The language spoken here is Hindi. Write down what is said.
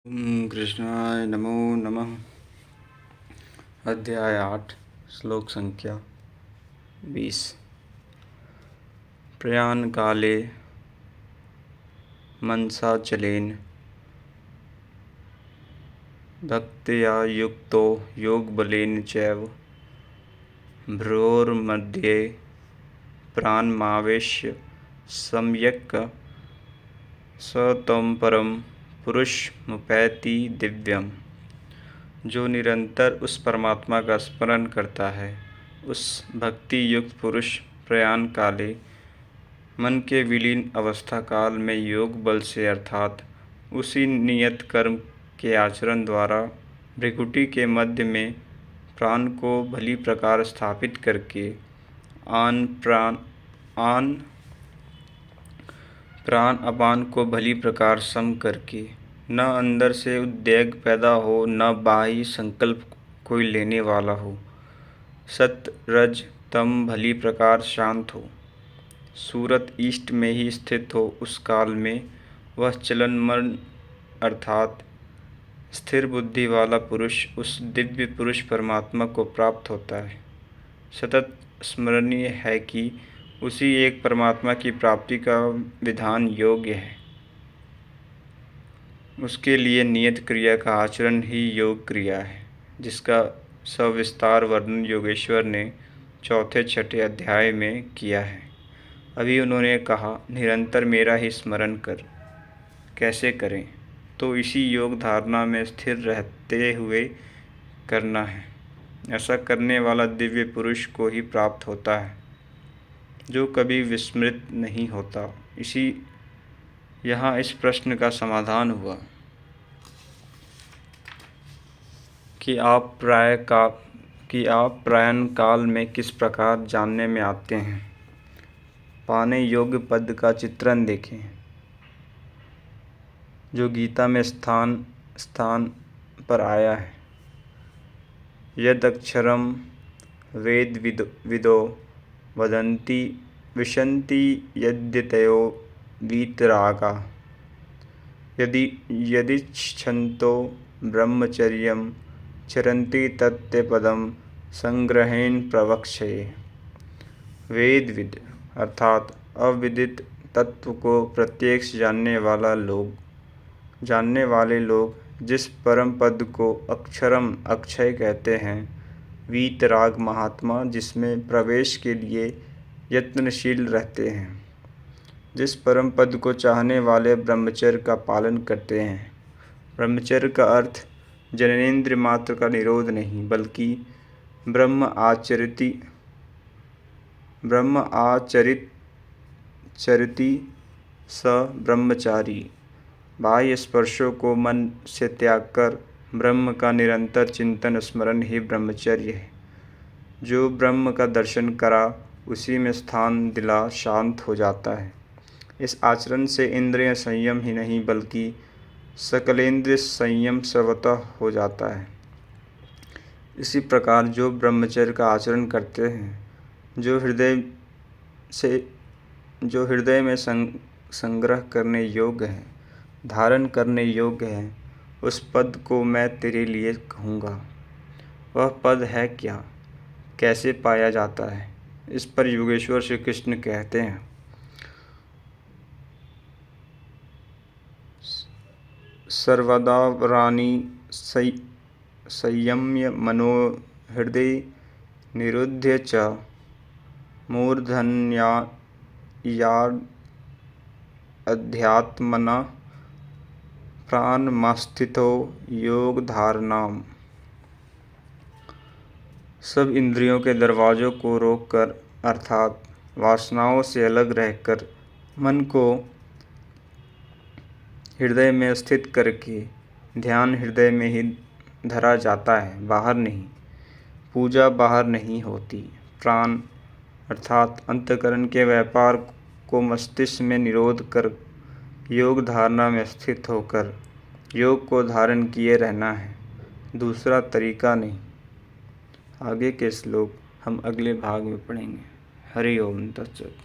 कृष्णाय नमो नमः। अध्याय 8 श्लोक संख्या 20। प्रयाण काले मनसा चलेन भक्त्या युक्तो योगबलेन चैव भ्रोर्मध्ये प्राणमावेश्य सम्यक् स तं परम पुरुषमुपैति दिव्यम। जो निरंतर उस परमात्मा का स्मरण करता है, उस भक्ति युक्त पुरुष प्रयाण काले मन के विलीन अवस्था काल में योग बल से अर्थात उसी नियत कर्म के आचरण द्वारा भृकुटी के मध्य में प्राण को भली प्रकार स्थापित करके प्राण अपान को भली प्रकार सम करके न अंदर से उद्वेग पैदा हो, न बाह्य संकल्प कोई लेने वाला हो, सत्य रज तम भली प्रकार शांत हो, सूरत ईष्ट में ही स्थित हो, उस काल में वह चलन मन अर्थात स्थिर बुद्धि वाला पुरुष उस दिव्य पुरुष परमात्मा को प्राप्त होता है। सतत स्मरणीय है कि उसी एक परमात्मा की प्राप्ति का विधान योग्य है। उसके लिए नियत क्रिया का आचरण ही योग क्रिया है, जिसका सविस्तार वर्णन योगेश्वर ने 4-6 अध्याय में किया है। अभी उन्होंने कहा, निरंतर मेरा ही स्मरण कर। कैसे करें? तो इसी योग धारणा में स्थिर रहते हुए करना है। ऐसा करने वाला दिव्य पुरुष को ही प्राप्त होता है, जो कभी विस्मृत नहीं होता। यहाँ इस प्रश्न का समाधान हुआ कि आप प्रयाण काल में किस प्रकार जानने में आते हैं। पाने योग्य पद का चित्रण देखें, जो गीता में स्थान पर आया है। यदक्षरम वेद विदो वदन्ति विशन्ति यद्यतयो वीतरागा यदिच्छन्तो ब्रह्मचर्यं चरन्ति तत्पदं संग्रहेण प्रवक्ष्ये। वेदविद अर्थात अविदित तत्व को प्रत्यक्ष जानने वाले लोग जिस परम पद को अक्षरम अक्षय कहते हैं, वीतराग महात्मा जिसमें प्रवेश के लिए यत्नशील रहते हैं, जिस परम पद को चाहने वाले ब्रह्मचर्य का पालन करते हैं। ब्रह्मचर्य का अर्थ जननेंद्रिय मात्र का निरोध नहीं, बल्कि ब्रह्म आचरिति स ब्रह्मचारी। बाह्य स्पर्शों को मन से त्याग कर ब्रह्म का निरंतर चिंतन स्मरण ही ब्रह्मचर्य है। जो ब्रह्म का दर्शन करा, उसी में स्थान दिला शांत हो जाता है। इस आचरण से इंद्रिय संयम ही नहीं, बल्कि सकलेंद्रिय संयम स्वतः हो जाता है। इसी प्रकार जो ब्रह्मचर्य का आचरण करते हैं, जो हृदय में संग्रह करने योग्य है, धारण करने योग्य है, उस पद को मैं तेरे लिए कहूँगा। वह पद है क्या? कैसे पाया जाता है? इस पर योगेश्वर श्री कृष्ण कहते हैं, सर्वदावराणि संयम्य मनो हृदय निरुध्य च मूर्धन्यायाध्यात्मना प्राणमस्थितो योग धारणाम। सब इंद्रियों के दरवाज़ों को रोककर अर्थात वासनाओं से अलग रहकर मन को हृदय में स्थित करके ध्यान हृदय में ही धरा जाता है, बाहर नहीं। पूजा बाहर नहीं होती। प्राण अर्थात अंतःकरण के व्यापार को मस्तिष्क में निरोध कर योग धारणा में स्थित होकर योग को धारण किए रहना है, दूसरा तरीका नहीं। आगे के श्लोक हम अगले भाग में पढ़ेंगे। हरि ओम तत्सत।